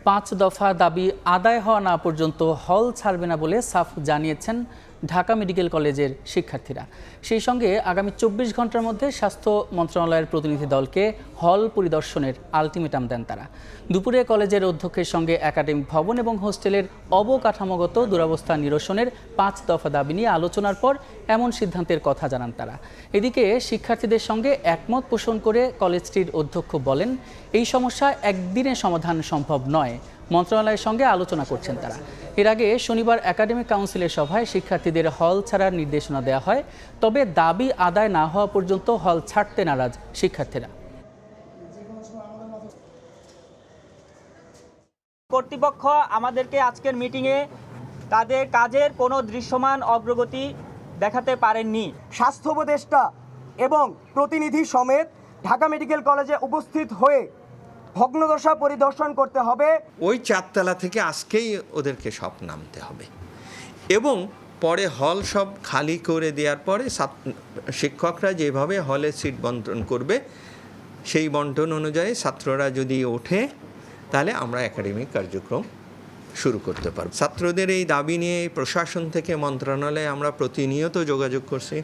5 দফা দাবি আদায় হওয়া না পর্যন্ত হল ছাড়বে না বলে সাফ জানিয়েছেন ঢাকা মেডিকেল কলেজের শিক্ষার্থীরা। সেই সঙ্গে আগামী 24 ঘন্টার মধ্যে স্বাস্থ্য মন্ত্রণালয়ের প্রতিনিধি দলকে হল পরিদর্শনের আলটিমেটাম দেন তারা। দুপুরে কলেজের অধ্যক্ষের সঙ্গে একাডেমিক ভবন এবং হোস্টেলের অবকাঠামোগত দুরবস্থা নিরসনের 5 দফা দাবি নিয়ে আলোচনার পর এমন সিদ্ধান্তের কথা জানান তারা। এদিকে শিক্ষার্থীদের সঙ্গে একমত পোষণ করে কলেজটির অধ্যক্ষ বলেন, এই সমস্যা একদিনে সমাধান সম্ভব নয়, মন্ত্রণালয়ের সঙ্গে আলোচনা করছেন তারা। এর আগে শনিবার একাডেমিক কাউন্সিলের সভায় শিক্ষার্থীদের হল ছাড়ার নির্দেশনা দেওয়া হয়, তবে দাবি আদায় না হওয়া পর্যন্ত হল ছাড়তে নারাজ শিক্ষার্থীরা। কর্তৃপক্ষ আমাদেরকে আজকের মিটিংয়ে তাদের কাজের কোনো দৃশ্যমান অগ্রগতি দেখাতে পারেননি। স্বাস্থ্য উপদেষ্টা এবং প্রতিনিধি সমেত ঢাকা মেডিকেল কলেজে উপস্থিত হয়ে ভগ্নদশা পরিদর্শন করতে হবে। ওই 4 তলা থেকে আজকেই ওদেরকে সব নামতে হবে এবং পরে হল সব খালি করে দেওয়ার পরে শিক্ষকরা যেভাবে হলে সিট বন্টন করবে সেই বন্টন অনুযায়ী ছাত্ররা যদি ওঠে তাহলে আমরা একাডেমিক কার্যক্রম শুরু করতে পারব। ছাত্রদের এই দাবি নিয়ে প্রশাসন থেকে মন্ত্রণালয়ে আমরা প্রতিনিয়ত যোগাযোগ করছি।